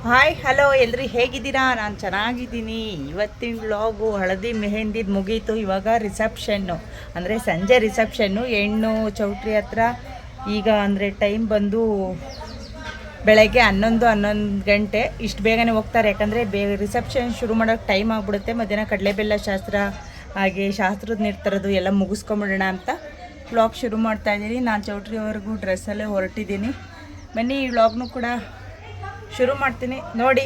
Hi hello ಎಲ್ಲರೂ ಹೇಗಿದ್ದೀರಾ? ನಾನು ಚೆನ್ನಾಗಿದ್ದೀನಿ. ಇವತ್ತಿನ ವ್ಲಾಗು ಹಳದಿ ಮೆಹಂದಿದು ಮುಗೀತು. ಇವಾಗ ರಿಸೆಪ್ಷನ್ನು ಅಂದರೆ ಸಂಜೆ ರಿಸೆಪ್ಷನ್ನು ಹೆಣ್ಣು ಚೌಟ್ರಿ ಹತ್ರ. ಈಗ ಅಂದರೆ ಟೈಮ್ ಬಂದು ಬೆಳಗ್ಗೆ 11 ಗಂಟೆ. ಇಷ್ಟು ಬೇಗನೆ ಹೋಗ್ತಾರೆ, ಯಾಕಂದರೆ ರಿಸೆಪ್ಷನ್ ಶುರು ಮಾಡೋಕ್ಕೆ ಟೈಮ್ ಆಗಿಬಿಡುತ್ತೆ. ಮಧ್ಯಾಹ್ನ ಕಡಲೆಬೆಲ್ಲ ಶಾಸ್ತ್ರ ಹಾಗೆ ಶಾಸ್ತ್ರದ ನಿರ್ತಾರದು ಎಲ್ಲ ಮುಗಿಸ್ಕೊಂಬಿಡೋಣ ಅಂತ ವ್ಲಾಗ್ ಶುರು ಮಾಡ್ತಾಯಿದ್ದೀನಿ. ನಾನು ಚೌಟ್ರಿವರೆಗೂ ಡ್ರೆಸ್ಸಲ್ಲೇ ಹೊರಟಿದ್ದೀನಿ. ಬನ್ನಿ ಈ ವ್ಲಾಗ್ನು ಕೂಡ ಶುರು ಮಾಡ್ತೀನಿ ನೋಡಿ.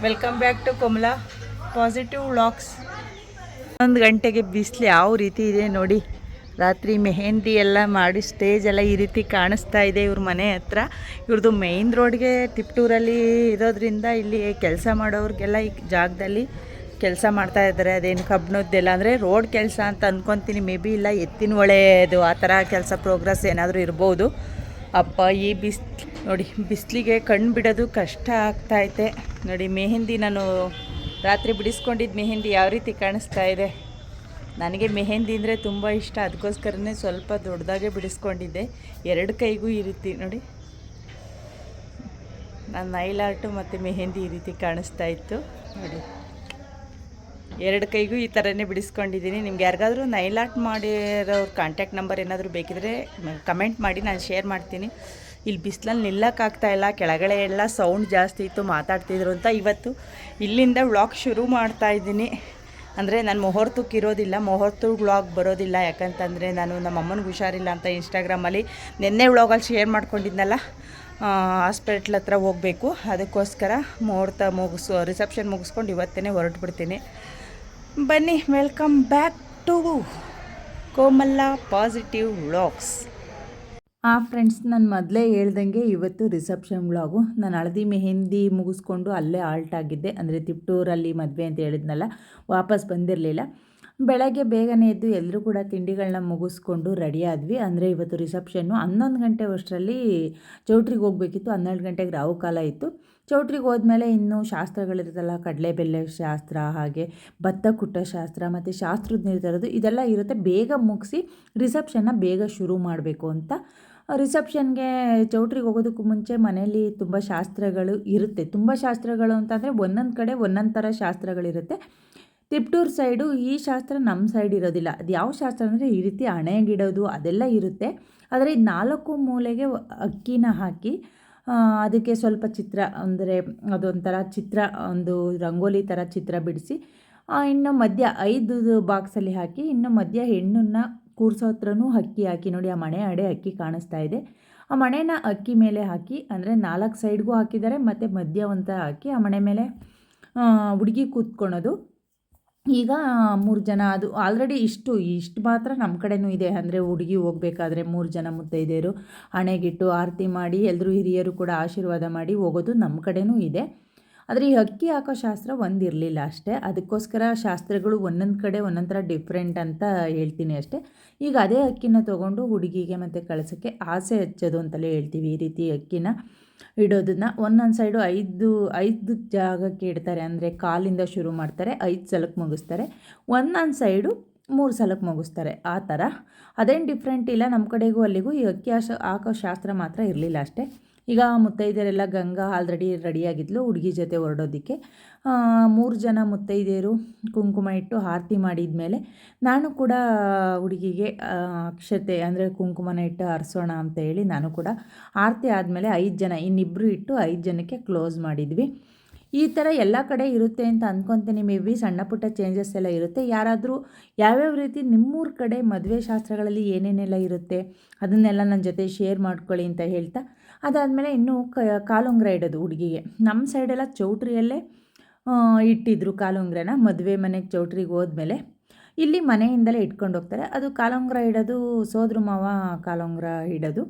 Welcome back to Komala positive vlogs. 1 ಗಂಟೆಗೆ ಬಿಸಿಲು ಯಾವ ರೀತಿ ಇದೆ ನೋಡಿ. ರಾತ್ರಿ ಮೆಹಂದಿ ಎಲ್ಲ ಮಾಡಿ ಸ್ಟೇಜ್ ಎಲ್ಲ ಈ ರೀತಿ ಕಾಣಿಸ್ತಾ ಇದೆ ಇವ್ರ ಮನೆ ಹತ್ರ. ಇವ್ರದ್ದು ಮೇಯ್ನ್ ರೋಡ್ಗೆ ತಿಪ್ಟೂರಲ್ಲಿ ಇರೋದ್ರಿಂದ ಇಲ್ಲಿ ಕೆಲಸ ಮಾಡೋರಿಗೆಲ್ಲ ಈ ಜಾಗದಲ್ಲಿ ಕೆಲಸ ಮಾಡ್ತಾ ಇದ್ದಾರೆ. ಅದೇನು ಕಬ್ಬಣದ್ದೆಲ್ಲ ಅಂದರೆ ರೋಡ್ ಕೆಲಸ ಅಂತ ಅಂದ್ಕೊತೀನಿ. ಮೇ ಬಿ ಇಲ್ಲ ಎತ್ತಿನ ಹೊಳೆದು ಆ ಥರ ಕೆಲಸ ಪ್ರೋಗ್ರೆಸ್ ಏನಾದರೂ ಇರ್ಬೋದು. ಅಪ್ಪ ಈ ನೋಡಿ ಬಿಸಿಲಿಗೆ ಕಣ್ಣು ಬಿಡೋದು ಕಷ್ಟ ಆಗ್ತಾಯಿದೆ ನೋಡಿ. ಮೆಹಂದಿ ನಾನು ರಾತ್ರಿ ಬಿಡಿಸ್ಕೊಂಡಿದ್ದು ಮೆಹಂದಿ ಯಾವ ರೀತಿ ಕಾಣಿಸ್ತಾ ಇದೆ. ನನಗೆ ಮೆಹಂದಿ ಅಂದರೆ ತುಂಬ ಇಷ್ಟ, ಅದಕ್ಕೋಸ್ಕರನೇ ಸ್ವಲ್ಪ ದೊಡ್ಡದಾಗೆ ಬಿಡಿಸ್ಕೊಂಡಿದ್ದೆ. 2 ಕೈಗೂ ಈ ರೀತಿ ನೋಡಿ. ನಾನು ನೈಲ್ ಆರ್ಟು ಮತ್ತು ಮೆಹಂದಿ ಈ ರೀತಿ ಕಾಣಿಸ್ತಾ ಇತ್ತು ನೋಡಿ. 2 ಕೈಗೂ ಈ ಥರನೇ ಬಿಡಿಸ್ಕೊಂಡಿದ್ದೀನಿ. ನಿಮ್ಗೆ ಯಾರಿಗಾದ್ರೂ ನೈಲ್ ಆರ್ಟ್ ಮಾಡಿರೋರು ಕಾಂಟ್ಯಾಕ್ಟ್ ನಂಬರ್ ಏನಾದರೂ ಬೇಕಿದ್ರೆ ಕಮೆಂಟ್ ಮಾಡಿ, ನಾನು ಶೇರ್ ಮಾಡ್ತೀನಿ. ಇಲ್ಲಿ ಬಿಸಿಲಲ್ಲಿ ನಿಲ್ಲಕ್ಕಾಗ್ತಾಯಿಲ್ಲ, ಕೆಳಗಡೆ ಎಲ್ಲ ಸೌಂಡ್ ಜಾಸ್ತಿ ಇತ್ತು, ಮಾತಾಡ್ತಿದ್ರು ಅಂತ ಇವತ್ತು ಇಲ್ಲಿಂದ ವ್ಲಾಗ್ ಶುರು ಮಾಡ್ತಾಯಿದ್ದೀನಿ. ಅಂದರೆ ನಾನು ಮುಹೂರ್ತಕ್ಕೆ ಇರೋದಿಲ್ಲ, ಮುಹೂರ್ತ ವ್ಲಾಗ್ ಬರೋದಿಲ್ಲ. ಯಾಕಂತಂದರೆ ನಾನು ನಮ್ಮ ಅಮ್ಮನಿಗೆ ಹುಷಾರಿಲ್ಲ ಅಂತ ಇನ್ಸ್ಟಾಗ್ರಾಮಲ್ಲಿ ನಿನ್ನೆ ವ್ಲಾಗಲ್ಲಿ ಶೇರ್ ಮಾಡ್ಕೊಂಡಿದ್ನಲ್ಲ, ಹಾಸ್ಪಿಟ್ಲ್ ಹತ್ರ ಹೋಗಬೇಕು. ಅದಕ್ಕೋಸ್ಕರ ಮುಹೂರ್ತ ರಿಸೆಪ್ಷನ್ ಮುಗಿಸ್ಕೊಂಡು ಇವತ್ತೇ ಹೊರಟುಬಿಡ್ತೀನಿ. ಬನ್ನಿ, welcome back to Komala positive vlogs. Friends, ನಾನು ಮೊದಲೇ ಹೇಳ್ದಂಗೆ ಇವತ್ತು ರಿಸೆಪ್ಷನ್ ವ್ಲಾಗು. ನಾನು ಹಳದಿ ಮೆಹಂದಿ ಮುಗಿಸ್ಕೊಂಡು ಅಲ್ಲೇ ಆಲ್ಟ್ ಆಗಿದ್ದೆ. ಅಂದರೆ ತಿಪ್ಟೂರಲ್ಲಿ ಮದುವೆ ಅಂತ ಹೇಳಿದ್ನಲ್ಲ, ವಾಪಸ್ ಬಂದಿರಲಿಲ್ಲ. ಬೆಳಗ್ಗೆ ಬೇಗನೆ ಎದ್ದು ಎಲ್ಲರೂ ಕೂಡ ತಿಂಡಿಗಳನ್ನ ಮುಗಿಸ್ಕೊಂಡು ರೆಡಿ ಆದ್ವಿ. ಅಂದರೆ ಇವತ್ತು ರಿಸೆಪ್ಷನ್ನು 11 ಗಂಟೆ ಅಷ್ಟರಲ್ಲಿ ಚೌಟ್ರಿಗೆ ಹೋಗಬೇಕಿತ್ತು. 12 ಗಂಟೆಗೆ ರಾವು ಕಾಲ ಇತ್ತು. ಚೌಟ್ರಿಗೆ ಹೋದ್ಮೇಲೆ ಇನ್ನೂ ಶಾಸ್ತ್ರಗಳಿರುತ್ತಲ್ಲ, ಕಡಲೆಬೆಲ್ಲೆ ಶಾಸ್ತ್ರ, ಹಾಗೆ ಭತ್ತ ಕುಟ್ಟೋ ಶಾಸ್ತ್ರ ಮತ್ತು ಶಾಸ್ತ್ರದ ನಿರ್ಧಾರದ್ದು ಇದೆಲ್ಲ ಇರುತ್ತೆ. ಬೇಗ ಮುಗಿಸಿ ರಿಸೆಪ್ಷನ್ನ ಬೇಗ ಶುರು ಮಾಡಬೇಕು ಅಂತ. ರಿಸೆಪ್ಷನ್ಗೆ ಚೌಟ್ರಿಗೆ ಹೋಗೋದಕ್ಕೂ ಮುಂಚೆ ಮನೆಯಲ್ಲಿ ತುಂಬ ಶಾಸ್ತ್ರಗಳು ಇರುತ್ತೆ. ತುಂಬ ಶಾಸ್ತ್ರಗಳು ಅಂತಂದರೆ ಒಂದೊಂದು ಕಡೆ ಒಂದೊಂದು ಥರ ಶಾಸ್ತ್ರಗಳಿರುತ್ತೆ. ತಿಪ್ಟೂರು ಸೈಡು ಈ ಶಾಸ್ತ್ರ ನಮ್ಮ ಸೈಡ್ ಇರೋದಿಲ್ಲ. ಅದು ಯಾವ ಶಾಸ್ತ್ರ ಅಂದರೆ ಈ ರೀತಿ ಹಣೆಗಿಡೋದು ಅದೆಲ್ಲ ಇರುತ್ತೆ. ಆದರೆ 4 ಮೂಲೆಗೆ ಅಕ್ಕಿನ ಹಾಕಿ ಅದಕ್ಕೆ ಸ್ವಲ್ಪ ಚಿತ್ರ, ಅಂದರೆ ಅದೊಂಥರ ಚಿತ್ರ, ಒಂದು ರಂಗೋಲಿ ಥರ ಚಿತ್ರ ಬಿಡಿಸಿ, ಇನ್ನು ಮಧ್ಯ 5 ಬಾಕ್ಸಲ್ಲಿ ಹಾಕಿ, ಇನ್ನು ಮಧ್ಯ ಹೆಣ್ಣನ್ನು ಕೂರ್ಸೋ ಹತ್ರನೂ ಅಕ್ಕಿ ಹಾಕಿ ನೋಡಿ. ಆ ಮಣೆ ಅಡೆ ಅಕ್ಕಿ ಕಾಣಿಸ್ತಾ ಇದೆ. ಆ ಮಣೆನ ಅಕ್ಕಿ ಮೇಲೆ ಹಾಕಿ, ಅಂದರೆ 4 ಸೈಡ್ಗೂ ಹಾಕಿದ್ದಾರೆ ಮತ್ತು ಮಧ್ಯ ಒಂಥರ ಹಾಕಿ ಆ ಮಣೆ ಮೇಲೆ ಹುಡುಗಿ ಕೂತ್ಕೊಳೋದು. ಈಗ 3 ಜನ, ಅದು ಆಲ್ರೆಡಿ ಇಷ್ಟು ಮಾತ್ರ ನಮ್ಮ ಕಡೆನೂ ಇದೆ. ಅಂದರೆ ಹುಡುಗಿ ಹೋಗಬೇಕಾದ್ರೆ 3 ಜನ ಮುತ್ತೈದೆಯರು ಹಣೆಗಿಟ್ಟು ಆರತಿ ಮಾಡಿ ಎಲ್ಲರೂ ಹಿರಿಯರು ಕೂಡ ಆಶೀರ್ವಾದ ಮಾಡಿ ಹೋಗೋದು ನಮ್ಮ ಕಡೆನೂ ಇದೆ. ಆದರೆ ಈ ಅಕ್ಕಿ ಹಾಕೋ ಶಾಸ್ತ್ರ ಒಂದಿರಲಿಲ್ಲ ಅಷ್ಟೇ. ಅದಕ್ಕೋಸ್ಕರ ಶಾಸ್ತ್ರಗಳು ಒಂದೊಂದು ಕಡೆ ಒಂದೊಂದು ಥರ ಡಿಫ್ರೆಂಟ್ ಅಂತ ಹೇಳ್ತೀನಿ ಅಷ್ಟೇ. ಈಗ ಅದೇ ಅಕ್ಕಿನ ತೊಗೊಂಡು ಹುಡುಗಿಗೆ ಮತ್ತು ಕಳಸಕ್ಕೆ ಆಸೆ ಹಚ್ಚೋದು ಅಂತಲೇ ಹೇಳ್ತೀವಿ. ಈ ರೀತಿ ಅಕ್ಕಿನ ಇಡೋದನ್ನು ಒಂದೊಂದು ಸೈಡು 5 ಜಾಗಕ್ಕೆ ಇಡ್ತಾರೆ. ಅಂದರೆ ಕಾಲಿಂದ ಶುರು ಮಾಡ್ತಾರೆ, 5 ಸಲಕ್ಕೆ ಮುಗಿಸ್ತಾರೆ. ಒಂದೊಂದು ಸೈಡು 3 ಸಲಕ್ಕೆ ಮುಗಿಸ್ತಾರೆ. ಆ ಥರ ಅದೇನು ಡಿಫ್ರೆಂಟ್ ಇಲ್ಲ. ನಮ್ಮ ಕಡೆಗೂ ಅಲ್ಲಿಗೂ ಈ ಅಕ್ಕಿ ಹಾಕೋ ಶಾಸ್ತ್ರ ಮಾತ್ರ ಇರಲಿಲ್ಲ ಅಷ್ಟೇ. ಈಗ ಮುತ್ತೈದೆಯರೆಲ್ಲ ಗಂಗಾ ಆಲ್ರೆಡಿ ರೆಡಿಯಾಗಿದ್ಲು ಹುಡುಗಿ ಜೊತೆ ಹೊರಡೋದಕ್ಕೆ. 3 ಜನ ಮುತ್ತೈದೆಯರು ಕುಂಕುಮ ಇಟ್ಟು ಆರತಿ ಮಾಡಿದ ಮೇಲೆ ನಾನು ಕೂಡ ಹುಡುಗಿಗೆ ಅಕ್ಷತೆ ಅಂದರೆ ಕುಂಕುಮನ ಇಟ್ಟು ಹರಿಸೋಣ ಅಂತ ಹೇಳಿ ನಾನು ಕೂಡ ಆರತಿ ಆದಮೇಲೆ 5 ಜನ ಇನ್ನಿಬ್ಬರು ಇಟ್ಟು 5 ಜನಕ್ಕೆ ಕ್ಲೋಸ್ ಮಾಡಿದ್ವಿ. ಈ ಥರ ಎಲ್ಲ ಕಡೆ ಇರುತ್ತೆ ಅಂತ ಅಂದ್ಕೊತೀನಿ. ಮೇ ಬಿ ಸಣ್ಣ ಪುಟ್ಟ ಚೇಂಜಸ್ ಎಲ್ಲ ಇರುತ್ತೆ. ಯಾರಾದರೂ ಯಾವ್ಯಾವ ರೀತಿ ನಿಮ್ಮೂರ ಕಡೆ ಮದುವೆ ಶಾಸ್ತ್ರಗಳಲ್ಲಿ ಏನೇನೆಲ್ಲ ಇರುತ್ತೆ ಅದನ್ನೆಲ್ಲ ನನ್ನ ಜೊತೆ ಶೇರ್ ಮಾಡ್ಕೊಳ್ಳಿ ಅಂತ ಹೇಳ್ತಾ, ಅದಾದಮೇಲೆ ಇನ್ನೂ ಕಾಲುಂಗ್ರ ಇಡೋದು ಹುಡುಗಿಗೆ. ನಮ್ಮ ಸೈಡೆಲ್ಲ ಚೌಟ್ರಿಯಲ್ಲೇ ಇಟ್ಟಿದ್ರು ಕಾಲುಂಗ್ರನ. ಮದುವೆ ಮನೆಗೆ ಚೌಟ್ರಿಗೆ ಹೋದ್ಮೇಲೆ ಇಲ್ಲಿ ಮನೆಯಿಂದಲೇ ಇಟ್ಕೊಂಡು ಹೋಗ್ತಾರೆ. ಅದು ಕಾಲುಂಗ್ರ ಇಡೋದು ಸೋದ್ರ ಮಾವ ಕಾಲುಂಗ್ರ ಇಡೋದು.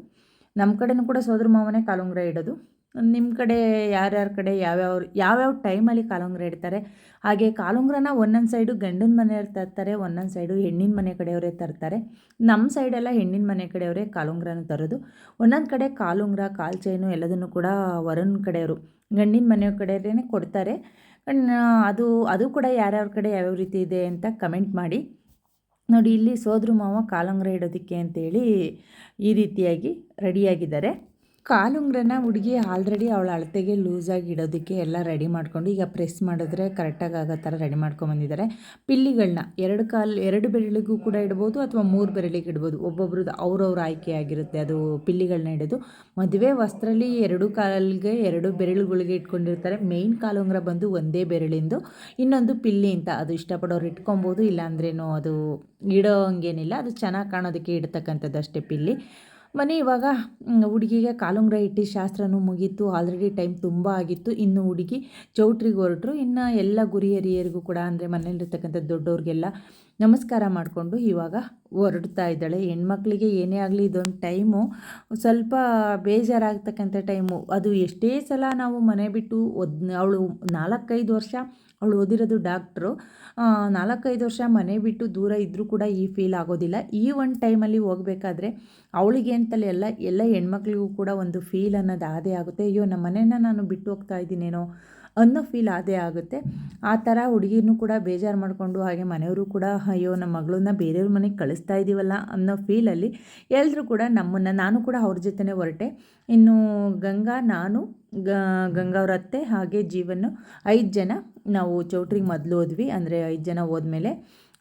ನಮ್ಮ ಕಡೆನೂ ಕೂಡ ಸೋದ್ರ ಮಾವನೇ ಕಾಲುಂಗ್ರ ಇಡೋದು. ನಿಮ್ಮ ಕಡೆ ಯಾರ್ಯಾರ ಕಡೆ ಯಾವ್ಯಾವ ಟೈಮಲ್ಲಿ ಕಾಲುಂಗ್ರ ಇಡ್ತಾರೆ. ಹಾಗೆ ಕಾಲುಂಗ್ರನ ಒಂದೊಂದು ಸೈಡು ಗಂಡನ ಮನೆಯವ್ರು ತರ್ತಾರೆ, ಒಂದೊಂದು ಸೈಡು ಹೆಣ್ಣಿನ ಮನೆ ಕಡೆಯವರೇ ತರ್ತಾರೆ. ನಮ್ಮ ಸೈಡೆಲ್ಲ ಹೆಣ್ಣಿನ ಮನೆ ಕಡೆಯವರೇ ಕಾಲುಂಗ್ರನ ತರೋದು. ಒಂದೊಂದು ಕಡೆ ಕಾಲುಂಗ್ರ, ಕಾಲು ಚೈನು ಎಲ್ಲದನ್ನು ಕೂಡ ವರನ ಕಡೆಯವರು ಗಂಡಿನ ಮನೆಯವ್ರ ಕಡೆಯವರೇ ಕೊಡ್ತಾರೆ. ಅದು ಕೂಡ ಯಾರ್ಯಾರ ಕಡೆ ಯಾವ್ಯಾವ ರೀತಿ ಇದೆ ಅಂತ ಕಮೆಂಟ್ ಮಾಡಿ. ನೋಡಿ, ಇಲ್ಲಿ ಸೋದ್ರ ಮಾವ ಕಾಲುಂಗ್ರ ಇಡೋದಕ್ಕೆ ಅಂತೇಳಿ ಈ ರೀತಿಯಾಗಿ ರೆಡಿಯಾಗಿದ್ದಾರೆ. ಕಾಲುಂಗ್ರನ ಹುಡುಗಿ ಆಲ್ರೆಡಿ ಅವಳ ಅಳತೆಗೆ ಲೂಸಾಗಿ ಇಡೋದಕ್ಕೆ ಎಲ್ಲ ರೆಡಿ ಮಾಡ್ಕೊಂಡು ಈಗ ಪ್ರೆಸ್ ಮಾಡಿದ್ರೆ ಕರೆಕ್ಟಾಗಿ ಆಗೋ ಥರ ರೆಡಿ ಮಾಡ್ಕೊಂಬಂದಿದ್ದಾರೆ. ಪಿಲ್ಲಿಗಳನ್ನ ಎರಡು ಬೆರಳಿಗೂ ಕೂಡ ಇಡ್ಬೋದು ಅಥವಾ 3 ಬೆರಳಿಗೆ ಇಡ್ಬೋದು. ಒಬ್ಬೊಬ್ರದ್ದು ಅವ್ರವ್ರ ಆಯ್ಕೆ ಆಗಿರುತ್ತೆ ಅದು ಪಿಲ್ಲಿಗಳನ್ನ ಇಡೋದು. ಮದುವೆ ವಸ್ತ್ರಲ್ಲಿ 2 ಕಾಲಿಗೆ 2 ಬೆರಳುಗಳಿಗೆ ಇಟ್ಕೊಂಡಿರ್ತಾರೆ. ಮೇಯ್ನ್ ಕಾಲುಂಗ್ರ ಬಂದು ಒಂದೇ ಬೆರಳಿಂದು, ಇನ್ನೊಂದು ಪಿಲ್ಲಿ ಅಂತ. ಅದು ಇಷ್ಟಪಡೋರು ಇಟ್ಕೊಬೋದು, ಇಲ್ಲಾಂದ್ರೇನು ಅದು ಇಡೋ ಹಂಗೇನಿಲ್ಲ. ಅದು ಚೆನ್ನಾಗಿ ಕಾಣೋದಕ್ಕೆ ಇಡ್ತಕ್ಕಂಥದ್ದು ಅಷ್ಟೇ ಪಿಲ್ಲಿ. ಬನ್ನಿ ಇವಾಗ ಹುಡುಗಿಗೆ ಕಾಲುಂಗ್ರ ಇಟ್ಟು ಶಾಸ್ತ್ರನೂ ಮುಗೀತು. ಆಲ್ರೆಡಿ ಟೈಮ್ ತುಂಬ ಆಗಿತ್ತು. ಇನ್ನು ಹುಡುಗಿ ಚೌಟ್ರಿಗೆ ಹೊರಟರು. ಇನ್ನು ಎಲ್ಲ ಗುರಿ ಹಿರಿಯರಿಗೂ ಕೂಡ ಅಂದರೆ ಮನೇಲಿರ್ತಕ್ಕಂಥ ದೊಡ್ಡವ್ರಿಗೆಲ್ಲ ನಮಸ್ಕಾರ ಮಾಡಿಕೊಂಡು ಇವಾಗ ಹೊರಡ್ತಾ ಇದ್ದಾಳೆ. ಹೆಣ್ಮಕ್ಳಿಗೆ ಏನೇ ಆಗಲಿ ಇದೊಂದು ಟೈಮು ಸ್ವಲ್ಪ ಬೇಜಾರಾಗ್ತಕ್ಕಂಥ ಟೈಮು. ಅದು ಎಷ್ಟೇ ಸಲ ನಾವು ಮನೆ ಬಿಟ್ಟು ಅವಳು 4-5 ವರ್ಷ ಅವಳು ಓದಿರೋದು ಡಾಕ್ಟ್ರು. 4-5 ವರ್ಷ ಮನೆ ಬಿಟ್ಟು ದೂರ ಇದ್ದರೂ ಕೂಡ ಈ ಫೀಲ್ ಆಗೋದಿಲ್ಲ. ಈ ಒಂದು ಟೈಮಲ್ಲಿ ಹೋಗಬೇಕಾದ್ರೆ ಅವಳಿಗೆ ಅಂತಲೇ ಎಲ್ಲ ಹೆಣ್ಮಕ್ಳಿಗೂ ಕೂಡ ಒಂದು ಫೀಲ್ ಅನ್ನೋದು ಆದೇ ಆಗುತ್ತೆ. ಅಯ್ಯೋ ನಮ್ಮ ಮನೇನ ನಾನು ಬಿಟ್ಟು ಹೋಗ್ತಾ ಇದ್ದೀನೇನೋ ಅನ್ನೋ ಫೀಲ್ ಆದೇ ಆಗುತ್ತೆ. ಆ ಥರ ಹುಡುಗಿನೂ ಕೂಡ ಬೇಜಾರು ಮಾಡಿಕೊಂಡು, ಹಾಗೆ ಮನೆಯವರು ಕೂಡ ಅಯ್ಯೋ ನಮ್ಮ ಮಗಳನ್ನ ಬೇರೆಯವ್ರ ಮನೆಗೆ ಕಳಿಸ್ತಾ ಇದ್ದೀವಲ್ಲ ಅನ್ನೋ ಫೀಲಲ್ಲಿ ಎಲ್ಲರೂ ಕೂಡ ನಾನು ಕೂಡ ಅವ್ರ ಜೊತೆನೇ ಹೊರಟೆ. ಇನ್ನು ಗಂಗಾ, ನಾನು, ಗಂಗಾ ಅವ್ರ ಅತ್ತೆ ಹಾಗೆ ಜೀವನು 5 ಜನ ನಾವು ಚೌಟ್ರಿಗೆ ಮೊದಲು ಹೋದ್ವಿ. ಅಂದರೆ 5 ಜನ ಹೋದ್ಮೇಲೆ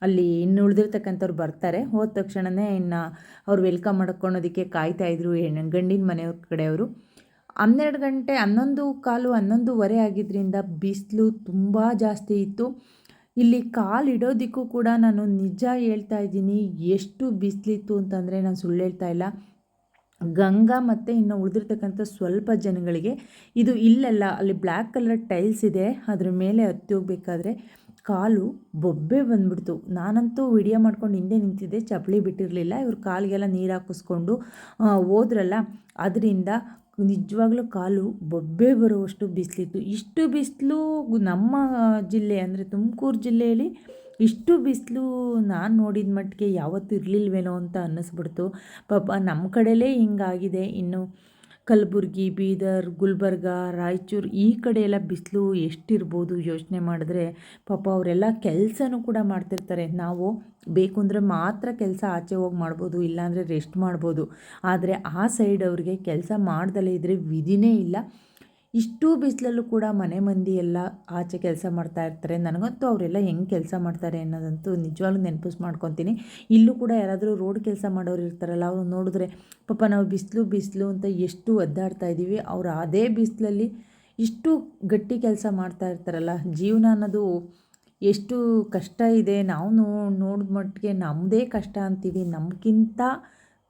ಅಲ್ಲಿ ಇನ್ನು ಉಳಿದಿರ್ತಕ್ಕಂಥವ್ರು ಬರ್ತಾರೆ. ಹೋದ ತಕ್ಷಣವೇ ಇನ್ನು ಅವ್ರು ವೆಲ್ಕಮ್ ಮಾಡ್ಕೊಳೋದಕ್ಕೆ ಕಾಯ್ತಾಯಿದ್ರು ಗಂಡಿನ ಮನೆಯವ್ರ ಕಡೆಯವರು. 12 ಗಂಟೆ 11:15 ಆಗಿದ್ದರಿಂದ ಬಿಸಿಲು ತುಂಬ ಜಾಸ್ತಿ ಇತ್ತು. ಇಲ್ಲಿ ಕಾಲು ಇಡೋದಕ್ಕೂ ಕೂಡ ನಾನು ನಿಜ ಹೇಳ್ತಾ ಇದ್ದೀನಿ, ಎಷ್ಟು ಬಿಸಿಲಿತ್ತು ಅಂತಂದರೆ ನಾನು ಸುಳ್ಳು ಹೇಳ್ತಾ ಇಲ್ಲ. ಗಂಗಾ ಮತ್ತು ಇನ್ನು ಉಳಿದಿರ್ತಕ್ಕಂಥ ಸ್ವಲ್ಪ ಜನಗಳಿಗೆ ಇದು ಇಲ್ಲೆಲ್ಲ ಅಲ್ಲಿ ಬ್ಲ್ಯಾಕ್ ಕಲರ್ ಟೈಲ್ಸ್ ಇದೆ, ಅದ್ರ ಮೇಲೆ ಹತ್ತಿ ಹೋಗ್ಬೇಕಾದ್ರೆ ಕಾಲು ಬೊಬ್ಬೆ ಬಂದ್ಬಿಡ್ತು. ನಾನಂತೂ ವಿಡಿಯೋ ಮಾಡ್ಕೊಂಡು ಹಿಂದೆ ನಿಂತಿದ್ದೆ, ಚಪ್ಪಲಿ ಬಿಟ್ಟಿರಲಿಲ್ಲ. ಇವ್ರ ಕಾಲಿಗೆಲ್ಲ ನೀರು ಹಾಕಿಸ್ಕೊಂಡು ಹೋದ್ರಲ್ಲ, ಅದರಿಂದ ನಿಜವಾಗ್ಲೂ ಕಾಲು ಬೊಬ್ಬೆ ಬರುವಷ್ಟು ಬಿಸಿಲಿತ್ತು. ಇಷ್ಟು ಬಿಸಿಲು ನಮ್ಮ ಜಿಲ್ಲೆ ಅಂದರೆ ತುಮಕೂರು ಜಿಲ್ಲೆಯಲ್ಲಿ ಇಷ್ಟು ಬಿಸಿಲು ನಾನು ನೋಡಿದ ಮಟ್ಟಿಗೆ ಯಾವತ್ತೂ ಇರಲಿಲ್ವೇನೋ ಅಂತ ಅನ್ನಿಸ್ಬಿಡ್ತು. ಪಾಪ ನಮ್ಮ ಕಡೆಯಲ್ಲೇ ಹಿಂಗಾಗಿದೆ. ಇನ್ನು ಕಲಬುರ್ಗಿ, ಬೀದರ್, ಗುಲ್ಬರ್ಗ, ರಾಯಚೂರು ಈ ಕಡೆ ಎಲ್ಲ ಬಿಸಿಲು ಎಷ್ಟಿರ್ಬೋದು ಯೋಚನೆ ಮಾಡಿದ್ರೆ. ಪಾಪ ಅವರೆಲ್ಲ ಕೆಲಸನೂ ಕೂಡ ಮಾಡ್ತಿರ್ತಾರೆ. ನಾವು ಬೇಕು ಅಂದರೆ ಮಾತ್ರ ಕೆಲಸ ಆಚೆ ಹೋಗಿ ಮಾಡ್ಬೋದು, ಇಲ್ಲಾಂದರೆ ರೆಸ್ಟ್ ಮಾಡ್ಬೋದು. ಆದರೆ ಆ ಸೈಡ್ ಅವ್ರಿಗೆ ಕೆಲಸ ಮಾಡ್ದಲೇ ಇದ್ದರೆ ವಿಧಿನೇ ಇಲ್ಲ. ಇಷ್ಟು ಬಿಸಿಲಲ್ಲೂ ಕೂಡ ಮನೆ ಮಂದಿ ಎಲ್ಲ ಆಚೆ ಕೆಲಸ ಮಾಡ್ತಾ ಇರ್ತಾರೆ. ನನಗಂತೂ ಅವರೆಲ್ಲ ಹೆಂಗೆ ಕೆಲಸ ಮಾಡ್ತಾರೆ ಅನ್ನೋದಂತೂ ನಿಜವಾಗ್ಲೂ ನೆನಪಿಸ್ ಮಾಡ್ಕೊತೀನಿ. ಇಲ್ಲೂ ಕೂಡ ಯಾರಾದರೂ ರೋಡ್ ಕೆಲಸ ಮಾಡೋರು ಇರ್ತಾರಲ್ಲ, ಅವ್ರು ನೋಡಿದ್ರೆ ಪಾಪ ನಾವು ಬಿಸಿಲು ಅಂತ ಎಷ್ಟು ಒದ್ದಾಡ್ತಾ ಇದ್ದೀವಿ, ಅವರು ಅದೇ ಬಿಸಿಲಲ್ಲಿ ಇಷ್ಟು ಗಟ್ಟಿ ಕೆಲಸ ಮಾಡ್ತಾ ಇರ್ತಾರಲ್ಲ. ಜೀವನ ಅನ್ನೋದು ಎಷ್ಟು ಕಷ್ಟ ಇದೆ, ನಾವು ನೋಡಿದ ಮಟ್ಟಿಗೆ ನಮ್ಮದೇ ಕಷ್ಟ ಅಂತೀವಿ. ನಮಗಿಂತ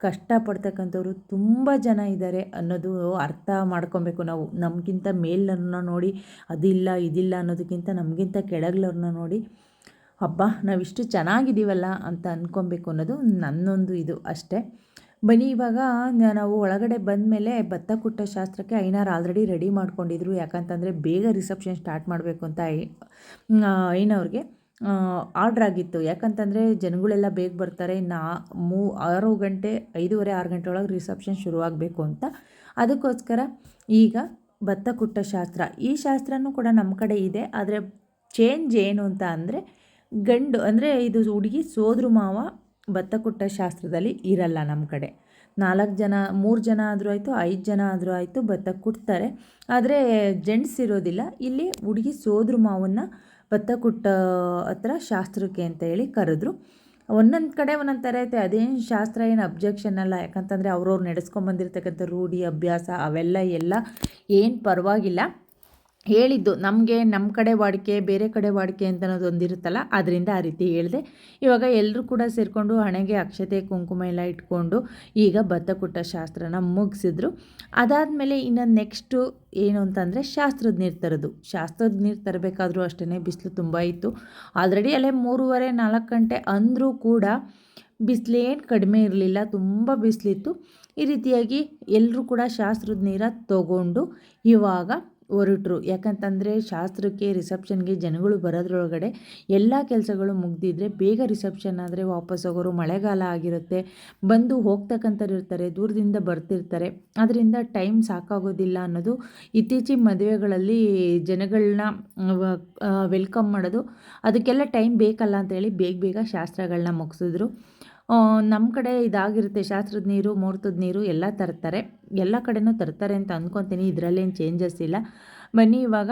ಕಷ್ಟಪಡ್ತಕ್ಕಂಥವ್ರು ತುಂಬ ಜನ ಇದ್ದಾರೆ ಅನ್ನೋದು ಅರ್ಥ ಮಾಡ್ಕೊಬೇಕು ನಾವು. ನಮಗಿಂತ ಮೇಲನ್ನ ನೋಡಿ ಅದಿಲ್ಲ ಇದಿಲ್ಲ ಅನ್ನೋದಕ್ಕಿಂತ ನಮಗಿಂತ ಕೆಳಗ್ಲವ್ರನ್ನ ನೋಡಿ ನಾವಿಷ್ಟು ಚೆನ್ನಾಗಿದ್ದೀವಲ್ಲ ಅಂತ ಅಂದ್ಕೊಬೇಕು ಅನ್ನೋದು ನನ್ನೊಂದು ಇದು ಅಷ್ಟೇ. ಬನ್ನಿ ಇವಾಗ ನಾವು ಒಳಗಡೆ ಬಂದ ಮೇಲೆ ಭತ್ತ ಕುಟ್ಟ ಶಾಸ್ತ್ರಕ್ಕೆ ಐನಾರು ಆಲ್ರೆಡಿ ರೆಡಿ ಮಾಡ್ಕೊಂಡಿದ್ರು. ಯಾಕಂತಂದರೆ ಬೇಗ ರಿಸೆಪ್ಷನ್ ಸ್ಟಾರ್ಟ್ ಮಾಡಬೇಕು ಅಂತ ಐನವ್ರಿಗೆ ಆರ್ಡ್ರ್ ಆಗಿತ್ತು. ಯಾಕಂತಂದರೆ ಜನಗಳೆಲ್ಲ ಬೇಗ ಬರ್ತಾರೆ. 6 ಗಂಟೆ 5:30-6 ಗಂಟೆ ಒಳಗೆ ರಿಸೆಪ್ಷನ್ ಶುರುವಾಗಬೇಕು ಅಂತ. ಅದಕ್ಕೋಸ್ಕರ ಈಗ ಭತ್ತ ಕುಟ್ಟ ಶಾಸ್ತ್ರ, ಈ ಶಾಸ್ತ್ರನೂ ಕೂಡ ನಮ್ಮ ಕಡೆ ಇದೆ. ಆದರೆ ಚೇಂಜ್ ಏನು ಅಂತ ಅಂದರೆ ಗಂಡು ಅಂದರೆ ಇದು ಹುಡುಗಿ ಸೋದ್ರ ಮಾವ ಭತ್ತ ಕುಟ್ಟ ಶಾಸ್ತ್ರದಲ್ಲಿ ಇರಲ್ಲ. ನಮ್ಮ ಕಡೆ 4 ಜನ 3 ಜನ ಆದರೂ ಆಯಿತು 5 ಜನ ಆದರೂ ಆಯಿತು ಭತ್ತ ಕುಟ್ತಾರೆ. ಆದರೆ ಜೆಂಟ್ಸ್ ಇರೋದಿಲ್ಲ. ಇಲ್ಲಿ ಹುಡುಗಿ ಸೋದ್ರ ಮಾವನ್ನ ಭತ್ತ ಕುಟ್ಟ ಹತ್ರ ಶಾಸ್ತ್ರಕ್ಕೆ ಅಂತ ಹೇಳಿ ಕರೆದ್ರು. ಒಂದೊಂದು ಕಡೆ ಒಂದೊಂದು ಥರ ಐತೆ. ಅದೇನು ಶಾಸ್ತ್ರ ಏನು ಅಬ್ಜೆಕ್ಷನ್ ಅಲ್ಲ. ಯಾಕಂತಂದರೆ ಅವ್ರವ್ರು ನಡೆಸ್ಕೊಂಬಂದಿರ್ತಕ್ಕಂಥ ರೂಢಿ ಅಭ್ಯಾಸ ಅವೆಲ್ಲ ಏನು ಪರವಾಗಿಲ್ಲ. ಹೇಳಿದ್ದು ನಮಗೆ ನಮ್ಮ ಕಡೆ ವಾಡಿಕೆ ಬೇರೆ ಕಡೆ ವಾಡಿಕೆ ಅಂತ ಅನ್ನೋದೊಂದಿರುತ್ತಲ್ಲ, ಅದರಿಂದ ಆ ರೀತಿ ಹೇಳಿದೆ. ಇವಾಗ ಎಲ್ಲರೂ ಕೂಡ ಸೇರಿಕೊಂಡು ಹಣೆಗೆ ಅಕ್ಷತೆ ಕುಂಕುಮ ಎಲ್ಲ ಇಟ್ಕೊಂಡು ಈಗ ಭತ್ತ ಕುಟ್ಟ ಶಾಸ್ತ್ರನ ಮುಗಿಸಿದ್ರು. ಅದಾದಮೇಲೆ ಇನ್ನು ನೆಕ್ಸ್ಟು ಏನು ಅಂತಂದರೆ ಶಾಸ್ತ್ರದ ನೀರು ತರೋದು. ಶಾಸ್ತ್ರದ ನೀರು ತರಬೇಕಾದ್ರೂ ಅಷ್ಟೇ ಬಿಸಿಲು ತುಂಬ ಇತ್ತು. ಆಲ್ರೆಡಿ ಅಲ್ಲೇ 3:30-4 ಗಂಟೆ ಅಂದರೂ ಕೂಡ ಬಿಸಿಲೇನು ಕಡಿಮೆ ಇರಲಿಲ್ಲ, ತುಂಬ ಬಿಸಿಲಿತ್ತು. ಈ ರೀತಿಯಾಗಿ ಎಲ್ಲರೂ ಕೂಡ ಶಾಸ್ತ್ರದ ನೀರ ತೊಗೊಂಡು ಇವಾಗ ಹೊರಟರು. ಯಾಕಂತಂದರೆ ಶಾಸ್ತ್ರಕ್ಕೆ ರಿಸೆಪ್ಷನ್ಗೆ ಜನಗಳು ಬರೋದ್ರೊಳಗಡೆ ಎಲ್ಲ ಕೆಲಸಗಳು ಮುಗ್ದಿದ್ರೆ ಬೇಗ ರಿಸೆಪ್ಷನ್ ಆದರೆ ವಾಪಸ್ ಹೋಗೋರು, ಮಳೆಗಾಲ ಆಗಿರುತ್ತೆ, ಬಂದು ಹೋಗ್ತಕ್ಕಂಥವ್ರು ಇರ್ತಾರೆ, ದೂರದಿಂದ ಬರ್ತಿರ್ತಾರೆ. ಅದರಿಂದ ಟೈಮ್ ಸಾಕಾಗೋದಿಲ್ಲ ಅನ್ನೋದು ಇತ್ತೀಚಿನ ಮದುವೆಗಳಲ್ಲಿ ಜನಗಳನ್ನ ವೆಲ್ಕಮ್ ಮಾಡೋದು, ಅದಕ್ಕೆಲ್ಲ ಟೈಮ್ ಬೇಕಲ್ಲ ಅಂತೇಳಿ ಬೇಗ ಶಾಸ್ತ್ರಗಳನ್ನ ಮುಗಿಸಿದ್ರು. ನಮ್ಮ ಕಡೆ ಇದಾಗಿರುತ್ತೆ, ಶಾಸ್ತ್ರದ ನೀರು, ಮುಹೂರ್ತದ ನೀರು ಎಲ್ಲ ತರ್ತಾರೆ. ಎಲ್ಲ ಕಡೆನೂ ತರ್ತಾರೆ ಅಂತ ಅಂದ್ಕೊತೀನಿ, ಇದರಲ್ಲೇನು ಚೇಂಜಸ್ ಇಲ್ಲ. ಬನ್ನಿ ಇವಾಗ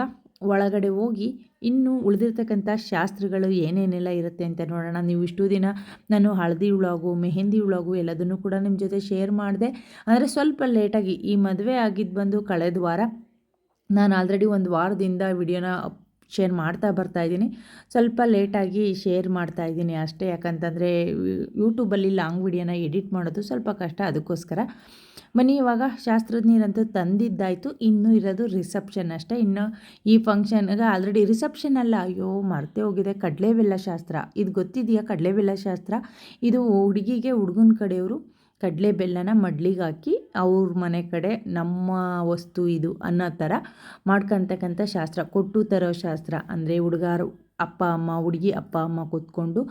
ಒಳಗಡೆ ಹೋಗಿ ಇನ್ನೂ ಉಳಿದಿರ್ತಕ್ಕಂಥ ಶಾಸ್ತ್ರಗಳು ಏನೇನೆಲ್ಲ ಇರುತ್ತೆ ಅಂತ ನೋಡೋಣ. ನೀವು ಇಷ್ಟು ದಿನ ನಾನು ಹಳದಿ ವ್ಲಾಗು, ಮೆಹಂದಿ ವ್ಲಾಗು ಎಲ್ಲದನ್ನು ಕೂಡ ನಿಮ್ಮ ಜೊತೆ ಶೇರ್ ಮಾಡಿದೆ. ಅಂದರೆ ಸ್ವಲ್ಪ ಲೇಟಾಗಿ, ಈ ಮದುವೆ ಆಗಿದ್ದು ಬಂದು ಕಳೆದ ವಾರ. ನಾನು ಆಲ್ರೆಡಿ ಒಂದು ವಾರದಿಂದ ವಿಡಿಯೋನ ಶೇರ್ ಮಾಡ್ತಾ ಬರ್ತಾಯಿದ್ದೀನಿ. ಸ್ವಲ್ಪ ಲೇಟಾಗಿ ಶೇರ್ ಮಾಡ್ತಾಯಿದ್ದೀನಿ ಅಷ್ಟೇ, ಯಾಕಂತಂದರೆ ಯೂಟ್ಯೂಬಲ್ಲಿ ಲಾಂಗ್ ವಿಡಿಯೋನ ಎಡಿಟ್ ಮಾಡೋದು ಸ್ವಲ್ಪ ಕಷ್ಟ, ಅದಕ್ಕೋಸ್ಕರ. ಬನ್ನಿ ಇವಾಗ ಶಾಸ್ತ್ರದ ನೀರಂತೂ ತಂದಿದ್ದಾಯಿತು, ಇನ್ನೂ ಇರೋದು ರಿಸೆಪ್ಷನ್ ಅಷ್ಟೇ. ಇನ್ನು ಈ ಫಂಕ್ಷನ್ಗೆ ಆಲ್ರೆಡಿ ರಿಸೆಪ್ಷನ್ ಅಲ್ಲ, ಅಯ್ಯೋ ಮರ್ತೇ ಹೋಗಿದೆ, ಕಡಲೆಬೆಲ್ಲ ಶಾಸ್ತ್ರ. ಇದು ಗೊತ್ತಿದೆಯಾ ಕಡಲೆಬೆಲ್ಲ ಶಾಸ್ತ್ರ? ಇದು ಹುಡುಗಿಗೆ ಹುಡುಗನ ಕಡೆಯವರು ಕಡಲೆ ಬೆಲ್ಲನ ಮಡ್ಲಿಗೆ ಹಾಕಿ ಅವ್ರ ಮನೆ ಕಡೆ ನಮ್ಮ ವಸ್ತು ಇದು ಅನ್ನೋ ಥರ ಮಾಡ್ಕೊತಕ್ಕಂಥ ಶಾಸ್ತ್ರ, ಕೊಟ್ಟು ತರೋ ಶಾಸ್ತ್ರ. ಅಂದರೆ ಹುಡುಗರು ಅಪ್ಪ ಅಮ್ಮ, ಹುಡುಗಿ ಅಪ್ಪ ಅಮ್ಮ ಕೂತ್ಕೊಂಡು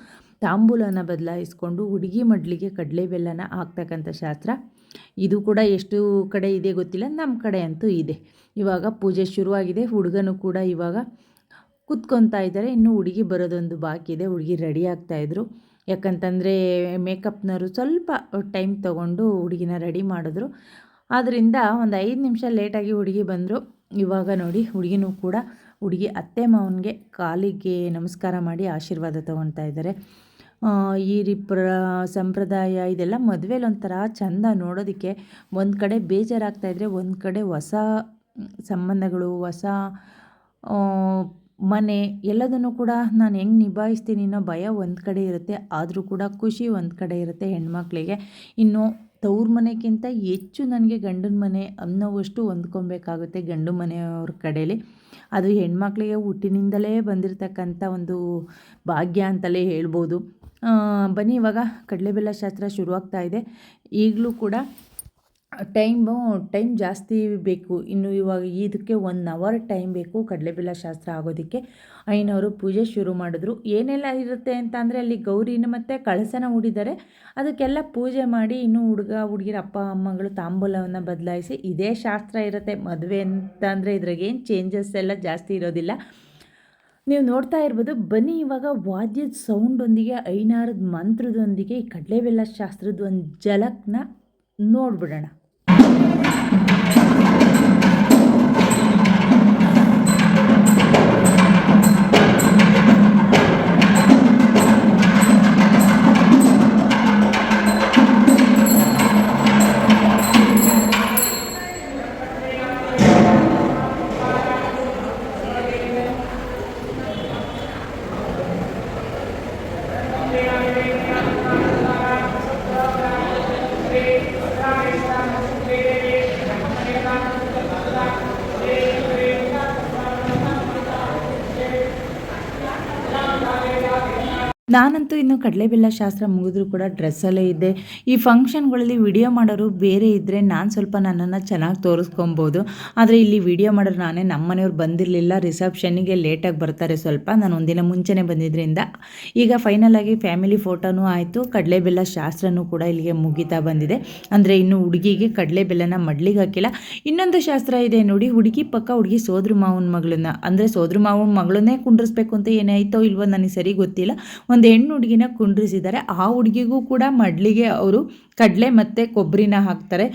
ತಾಂಬೂಲನ ಬದಲಾಯಿಸ್ಕೊಂಡು ಹುಡುಗಿ ಮಡ್ಲಿಗೆ ಕಡಲೆ ಬೆಲ್ಲನ ಹಾಕ್ತಕ್ಕಂಥ ಶಾಸ್ತ್ರ. ಇದು ಕೂಡ ಎಷ್ಟು ಕಡೆ ಇದೆ ಗೊತ್ತಿಲ್ಲ, ನಮ್ಮ ಕಡೆ ಅಂತೂ ಇದೆ. ಇವಾಗ ಪೂಜೆ ಶುರುವಾಗಿದೆ, ಹುಡುಗನೂ ಕೂಡ ಇವಾಗ ಕೂತ್ಕೊತಾ ಇದ್ದಾರೆ. ಇನ್ನು ಹುಡುಗಿ ಬರೋದೊಂದು ಬಾಕಿ ಇದೆ. ಹುಡುಗಿ ರೆಡಿ ಆಗ್ತಾಯಿದ್ರು, ಯಾಕಂತಂದರೆ ಮೇಕಪ್ನವರು ಸ್ವಲ್ಪ ಟೈಮ್ ತೊಗೊಂಡು ಹುಡುಗಿನ ರೆಡಿ ಮಾಡಿದ್ರು. ಆದ್ದರಿಂದ ಒಂದು 5 ನಿಮಿಷ ಲೇಟಾಗಿ ಹುಡುಗಿ ಬಂದರು. ಇವಾಗ ನೋಡಿ ಹುಡುಗಿನೂ ಕೂಡ ಹುಡುಗಿ ಅತ್ತೆ ಮಾವನಿಗೆ ಕಾಲಿಗೆ ನಮಸ್ಕಾರ ಮಾಡಿ ಆಶೀರ್ವಾದ ತೊಗೊಳ್ತಾ ಇದ್ದಾರೆ. ಈ ಸಂಪ್ರದಾಯ ಇದೆಲ್ಲ ಮದುವೆಲಿ ಒಂಥರ ಚೆಂದ ನೋಡೋದಕ್ಕೆ. ಒಂದು ಕಡೆ ಬೇಜಾರಾಗ್ತಾಯಿದ್ರೆ, ಒಂದು ಕಡೆ ಹೊಸ ಸಂಬಂಧಗಳು, ಹೊಸ ಮನೆ ಎಲ್ಲದನ್ನು ಕೂಡ ನಾನು ಹೆಂಗೆ ನಿಭಾಯಿಸ್ತೀನಿ ಅನ್ನೋ ಭಯ ಒಂದು ಕಡೆ ಇರುತ್ತೆ, ಆದರೂ ಕೂಡ ಖುಷಿ ಒಂದು ಕಡೆ ಇರುತ್ತೆ ಹೆಣ್ಮಕ್ಳಿಗೆ. ಇನ್ನು ತವ್ರ ಮನೆಗಿಂತ ಹೆಚ್ಚು ನನಗೆ ಗಂಡನ ಮನೆ ಅನ್ನೋವಷ್ಟು ಹೊಂದ್ಕೊಬೇಕಾಗುತ್ತೆ ಗಂಡು ಮನೆಯವ್ರ ಕಡೆಯಲ್ಲಿ. ಅದು ಹೆಣ್ಮಕ್ಳಿಗೆ ಹುಟ್ಟಿನಿಂದಲೇ ಬಂದಿರತಕ್ಕಂಥ ಒಂದು ಭಾಗ್ಯ ಅಂತಲೇ ಹೇಳ್ಬೋದು. ಬನ್ನಿ ಇವಾಗ ಕಡಲೆಬೆಲ್ಲ ಶಾಸ್ತ್ರ ಶುರುವಾಗ್ತಾ ಇದೆ. ಈಗಲೂ ಕೂಡ ಟೈಮ್ ಜಾಸ್ತಿ ಬೇಕು. ಇನ್ನು ಇವಾಗ ಇದಕ್ಕೆ 1 ಅವರ್ ಟೈಮ್ ಬೇಕು ಕಡಲೆಬೆಲ್ಲ ಶಾಸ್ತ್ರ ಆಗೋದಕ್ಕೆ. ಐನವರು ಪೂಜೆ ಶುರು ಮಾಡಿದ್ರು. ಏನೆಲ್ಲ ಇರುತ್ತೆ ಅಂತ ಅಂದರೆ, ಅಲ್ಲಿ ಗೌರಿನ ಮತ್ತು ಕಳಸನ ಹೂಡಿದ್ದಾರೆ, ಅದಕ್ಕೆಲ್ಲ ಪೂಜೆ ಮಾಡಿ ಇನ್ನು ಹುಡುಗ ಹುಡುಗಿರ ಅಪ್ಪ ಅಮ್ಮಗಳು ತಾಂಬೂಲವನ್ನು ಬದಲಾಯಿಸಿ ಇದೇ ಶಾಸ್ತ್ರ ಇರುತ್ತೆ. ಮದುವೆ ಅಂತ ಅಂದರೆ ಇದ್ರಾಗೇನು ಚೇಂಜಸ್ ಎಲ್ಲ ಜಾಸ್ತಿ ಇರೋದಿಲ್ಲ. ನೀವು ನೋಡ್ತಾ ಇರ್ಬೋದು. ಬನ್ನಿ ಇವಾಗ ವಾದ್ಯದ ಸೌಂಡೊಂದಿಗೆ, ಐನಾರದ ಮಂತ್ರದೊಂದಿಗೆ ಈ ಕಡಲೆಬೆಲ್ಲ ಶಾಸ್ತ್ರದ ಒಂದು ಝಲಕ್ನ ನೋಡ್ಬಿಡೋಣ. ನಾನಂತೂ ಇನ್ನು ಕಡಲೆಬೆಲ್ಲ ಶಾಸ್ತ್ರ ಮುಗಿದ್ರೂ ಕೂಡ ಡ್ರೆಸ್ಸಲ್ಲೇ ಇದ್ದೆ. ಈ ಫಂಕ್ಷನ್ಗಳಲ್ಲಿ ವಿಡಿಯೋ ಮಾಡೋರು ಬೇರೆ ಇದ್ದರೆ ನಾನು ಸ್ವಲ್ಪ ನನ್ನನ್ನು ಚೆನ್ನಾಗಿ ತೋರಿಸ್ಕೊಬೋದು. ಆದರೆ ಇಲ್ಲಿ ವಿಡಿಯೋ ಮಾಡೋರು ನಾನೇ. ನಮ್ಮ ಮನೆಯವ್ರು ಬಂದಿರಲಿಲ್ಲ, ರಿಸೆಪ್ಷನ್ನಿಗೆ ಲೇಟಾಗಿ ಬರ್ತಾರೆ ಸ್ವಲ್ಪ. ನಾನು ಒಂದಿನ ಮುಂಚೆನೇ ಬಂದಿದ್ದರಿಂದ ಈಗ ಫೈನಲಾಗಿ ಫ್ಯಾಮಿಲಿ ಫೋಟೋನೂ ಆಯಿತು, ಕಡಲೆಬೆಲ್ಲ ಶಾಸ್ತ್ರನೂ ಕೂಡ ಇಲ್ಲಿಗೆ ಮುಗಿತಾ ಬಂದಿದೆ. ಅಂದರೆ ಇನ್ನು ಹುಡುಗಿಗೆ ಕಡಲೆಬೆಲ್ಲನ ಮಡ್ಲಿಗೆ ಹಾಕಿಲ್ಲ. ಇನ್ನೊಂದು ಶಾಸ್ತ್ರ ಇದೆ ನೋಡಿ, ಹುಡುಗಿ ಪಕ್ಕ ಹುಡುಗಿ ಸೋದ್ರ ಮಾವನ ಮಗಳನ್ನ, ಅಂದರೆ ಸೋದ್ರ ಮಾವನ ಮಗಳನ್ನೇ ಕುಂಡ್ರಿಸ್ಬೇಕು ಅಂತ ಏನಾಯ್ತೋ ಇಲ್ವೋ ನನಗೆ ಸರಿ ಗೊತ್ತಿಲ್ಲ, ಒಂದು ಹೆಣ್ಣು ಹುಡುಗಿನ ಕುಂಡ್ರಿಸಿದ್ದಾರೆ. ಆ ಹುಡುಗಿಗೂ ಕೂಡ ಮಡ್ಲಿಗೆ ಅವರು ಕಡಲೆ ಮತ್ತು ಕೊಬ್ಬರಿನ ಹಾಕ್ತಾರೆ.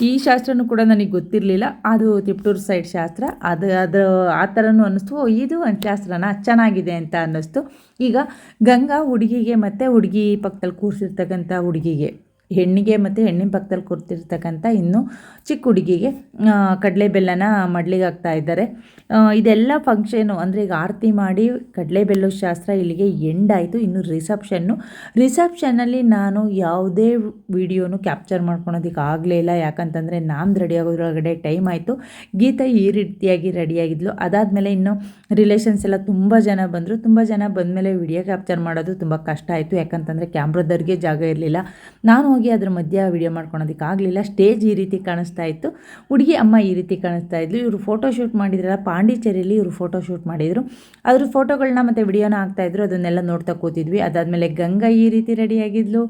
ಈ ಶಾಸ್ತ್ರನೂ ಕೂಡ ನನಗೆ ಗೊತ್ತಿರಲಿಲ್ಲ, ಅದು ತಿಪ್ಟೂರು ಸೈಡ್ ಶಾಸ್ತ್ರ. ಅದು ಆ ಥರನೂ ಅನ್ನಿಸ್ತು, ಇದು ಒಂದು ಶಾಸ್ತ್ರನ ಚೆನ್ನಾಗಿದೆ ಅಂತ ಅನ್ನಿಸ್ತು. ಈಗ ಗಂಗಾ ಹುಡುಗಿಗೆ ಮತ್ತು ಹುಡುಗಿ ಪಕ್ಕದಲ್ಲಿ ಕೂರಿಸಿರ್ತಕ್ಕಂಥ ಹುಡುಗಿಗೆ, ಹೆಣ್ಣಿಗೆ ಮತ್ತು ಹೆಣ್ಣಿನ ಪಕ್ಕದಲ್ಲಿ ಕೂರ್ತಿರ್ತಕ್ಕಂಥ ಇನ್ನು ಚಿಕ್ಕ ಹುಡುಗಿಗೆ ಕಡಲೆಬೆಲ್ಲನ ಮಡ್ಲಿಗೆ ಹಾಕ್ತಾ ಇದ್ದಾರೆ. ಇದೆಲ್ಲ ಫಂಕ್ಷನು ಅಂದರೆ ಈಗ ಆರತಿ ಮಾಡಿ ಕಡಲೆಬೆಲ್ಲದ ಶಾಸ್ತ್ರ ಇಲ್ಲಿಗೆ ಎಂಡ್ ಆಯಿತು. ಇನ್ನು ರಿಸೆಪ್ಷನ್ನಲ್ಲಿ ನಾನು ಯಾವುದೇ ವಿಡಿಯೋನು ಕ್ಯಾಪ್ಚರ್ ಮಾಡ್ಕೊಳೋದಕ್ಕೆ ಆಗಲೇ ಇಲ್ಲ, ಯಾಕಂತಂದರೆ ನಾನು ರೆಡಿ ಆಗೋದ್ರೊಳಗಡೆ ಟೈಮ್ ಆಯಿತು. ಗೀತಾ ಈ ರೀತಿಯಾಗಿ ರೆಡಿಯಾಗಿದ್ಲು. ಅದಾದಮೇಲೆ ಇನ್ನು ರಿಲೇಷನ್ಸ್ ಎಲ್ಲ ತುಂಬ ಜನ ಬಂದರು. ತುಂಬ ಜನ ಬಂದಮೇಲೆ ವಿಡಿಯೋ ಕ್ಯಾಪ್ಚರ್ ಮಾಡೋದು ತುಂಬ ಕಷ್ಟ ಆಯಿತು, ಯಾಕಂತಂದರೆ ಕ್ಯಾಮ್ರಾದವ್ರಿಗೆ ಜಾಗ ಇರಲಿಲ್ಲ. ನಾನು ಹೋಗಿ ಅದ್ರ ಮಧ್ಯೆ ವಿಡಿಯೋ ಮಾಡ್ಕೊಳೋದಕ್ಕೆ ಆಗಲಿಲ್ಲ. ಸ್ಟೇಜ್ ಈ ರೀತಿ ಕಾಣಿಸ್ತಾ ಇತ್ತು, ಹುಡುಗಿ ಅಮ್ಮ ಈ ರೀತಿ ಕಾಣಿಸ್ತಾ ಇದ್ಲು. ಇವರು ಫೋಟೋಶೂಟ್ ಮಾಡಿದ್ರಲ್ಲ ಪಾಂಡಿಚೇರಿಯಲ್ಲಿ, ಇವರು ಫೋಟೋಶೂಟ್ ಮಾಡಿದರು. ಅದ್ರ ಫೋಟೋಗಳನ್ನ ಮತ್ತು ವಿಡಿಯೋನ ಹಾಕ್ತಾಯಿದ್ರು, ಅದನ್ನೆಲ್ಲ ನೋಡ್ತಾ ಕೂತಿದ್ವಿ. ಅದಾದಮೇಲೆ ಗಂಗಾ ಈ ರೀತಿ ರೆಡಿಯಾಗಿದ್ಲು,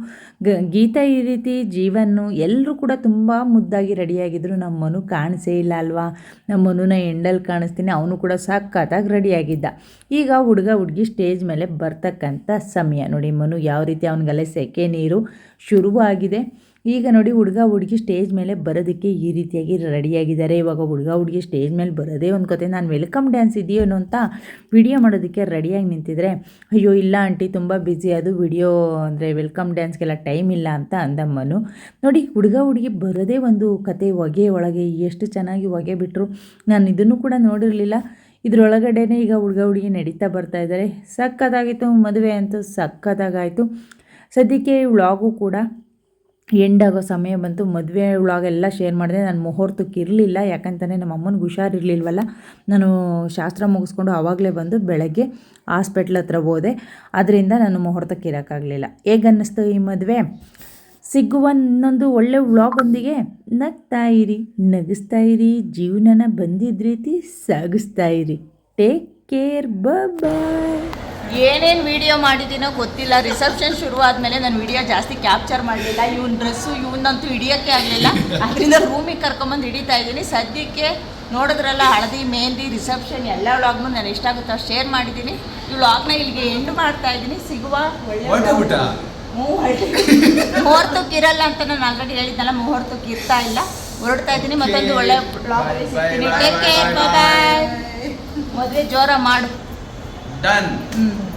ಗೀತಾ ಈ ರೀತಿ, ಜೀವನು ಎಲ್ಲರೂ ಕೂಡ ತುಂಬ ಮುದ್ದಾಗಿ ರೆಡಿಯಾಗಿದ್ದರು. ನಮ್ಮ ಮನು ಕಾಣಿಸೇ ಇಲ್ಲ ಅಲ್ವಾ, ನಮ್ಮ ಮನುನ ಎಂಡಲ್ಲಿ ಕಾಣಿಸ್ತೀನಿ, ಅವನು ಕೂಡ ಸಖತ್ತಾಗಿ ರೆಡಿಯಾಗಿದ್ದ. ಈಗ ಹುಡುಗ ಹುಡುಗಿ ಸ್ಟೇಜ್ ಮೇಲೆ ಬರ್ತಕ್ಕಂಥ ಸಮಯ ನೋಡಿ. ಮನು ಯಾವ ರೀತಿ ಅವನಿಗೆಲ್ಲ ಸೆಕೆ ನೀರು ಶುರುವಾಗಿದೆ. ಈಗ ನೋಡಿ ಹುಡುಗ ಹುಡುಗಿ ಸ್ಟೇಜ್ ಮೇಲೆ ಬರೋದಕ್ಕೆ ಈ ರೀತಿಯಾಗಿ ರೆಡಿಯಾಗಿದ್ದಾರೆ. ಇವಾಗ ಹುಡುಗ ಹುಡುಗಿ ಸ್ಟೇಜ್ ಮೇಲೆ ಬರೋದೇ ಒಂದು ಕತೆ, ನಾನು ವೆಲ್ಕಮ್ ಡ್ಯಾನ್ಸ್ ಇದೆಯೇನೋ ಅಂತ ವಿಡಿಯೋ ಮಾಡೋದಕ್ಕೆ ರೆಡಿಯಾಗಿ ನಿಂತಿದ್ರೆ, ಅಯ್ಯೋ ಇಲ್ಲ ಆಂಟಿ ತುಂಬ ಬ್ಯುಸಿ, ಅದು ವಿಡಿಯೋ ಅಂದರೆ ವೆಲ್ಕಮ್ ಡ್ಯಾನ್ಸ್ಗೆಲ್ಲ ಟೈಮ್ ಇಲ್ಲ ಅಂತ ಅಂದಮ್ಮನು. ನೋಡಿ ಹುಡುಗ ಹುಡುಗಿ ಬರೋದೇ ಒಂದು ಕತೆ, ಹೊಗೆ ಒಳಗೆ ಎಷ್ಟು ಚೆನ್ನಾಗಿ ಹೊಗೆ ಬಿಟ್ಟರು. ನಾನು ಇದನ್ನು ಕೂಡ ನೋಡಿರಲಿಲ್ಲ. ಇದರೊಳಗಡೆನೇ ಈಗ ಹುಡುಗ ಹುಡುಗಿ ನಡೀತಾ ಬರ್ತಾ ಇದ್ದಾರೆ. ಸಕ್ಕತ್ತಾಗಿತ್ತು ಮದುವೆ ಅಂತೂ, ಸಕ್ಕತ್ತಾಗಾಯಿತು. ಸದ್ಯಕ್ಕೆ ವ್ಲಾಗು ಕೂಡ ಎಂಡ್ ಆಗೋ ಸಮಯ ಬಂತು. ಮದುವೆ ವ್ಲಾಗೆಲ್ಲ ಶೇರ್ ಮಾಡಿದೆ. ನಾನು ಮುಹೂರ್ತಕ್ಕೆ ಇರಲಿಲ್ಲ, ಯಾಕಂತಲೇ ನಮ್ಮ ಅಮ್ಮನಿಗೆ ಹುಷಾರಿರಲಿಲ್ವಲ್ಲ. ನಾನು ಶಾಸ್ತ್ರ ಮುಗಿಸ್ಕೊಂಡು ಆವಾಗಲೇ ಬಂದು ಬೆಳಗ್ಗೆ ಹಾಸ್ಪಿಟ್ಲ್ ಹತ್ರ ಹೋದೆ. ಅದರಿಂದ ನಾನು ಮುಹೂರ್ತಕ್ಕೆ ಇರೋಕ್ಕಾಗಲಿಲ್ಲ. ಹೇಗೆ ಅನ್ನಿಸ್ತು ಈ ಮದುವೆ? ಸಿಗುವ ಇನ್ನೊಂದು ಒಳ್ಳೆ ವ್ಲಾಗೊಂದಿಗೆ ನಗ್ತಾ ಇರಿ, ನಗಿಸ್ತಾ ಇರಿ, ಜೀವನನ ಬಂದಿದ್ದ ರೀತಿ ಸಾಗಿಸ್ತಾ ಇರಿ. ಟೇಕ್ ಕೇರ್, ಬಾಯ್. ಏನೇನು ವೀಡಿಯೋ ಮಾಡಿದ್ದೀನೋ ಗೊತ್ತಿಲ್ಲ. ರಿಸೆಪ್ಷನ್ ಶುರುವಾದಮೇಲೆ ನಾನು ವೀಡಿಯೋ ಜಾಸ್ತಿ ಕ್ಯಾಪ್ಚರ್ ಮಾಡಲಿಲ್ಲ. ಇವನ್ ಡ್ರೆಸ್ಸು ಇವನ್ನಂತೂ ಹಿಡಿಯೋಕ್ಕೆ ಆಗಲಿಲ್ಲ. ಅದರಿಂದ ರೂಮಿಗೆ ಕರ್ಕೊಂಬಂದು ಹಿಡಿತಾ ಇದ್ದೀನಿ. ಸದ್ಯಕ್ಕೆ ನೋಡಿದ್ರಲ್ಲ, ಹಳದಿ ಮೆಹಂದಿ ರಿಸೆಪ್ಷನ್ ಎಲ್ಲ ವ್ಲಾಗ್ನು ನಾನು ಎಷ್ಟಾಗುತ್ತೋ ಶೇರ್ ಮಾಡಿದ್ದೀನಿ. ಈ ವ್ಲಾಗ್ನ ಇಲ್ಲಿಗೆ ಎಂಡ್ ಮಾಡ್ತಾ ಇದ್ದೀನಿ. ಸಿಗುವ ಒಳ್ಳೆ ಮುಹೂರ್ತಕ್ಕೆ ಇರಲ್ಲ ಅಂತ ನಾನು ಆಲ್ರೆಡಿ ಹೇಳಿದ್ನಲ್ಲ, ಮುಹೂರ್ತಕ್ಕೆ ಇರ್ತಾ ಇಲ್ಲ. ಹೊರಡ್ತಾ ಇದ್ದೀನಿ. ಮತ್ತೊಂದು ಒಳ್ಳೆ ವ್ಲಾಗ್ ಸಿಗ್ತೀನಿ. ಟೇಕ್ ಕೇರ್, ಬಾಯ್. ಮದುವೆ ಜೋರ ಮಾಡು. Done.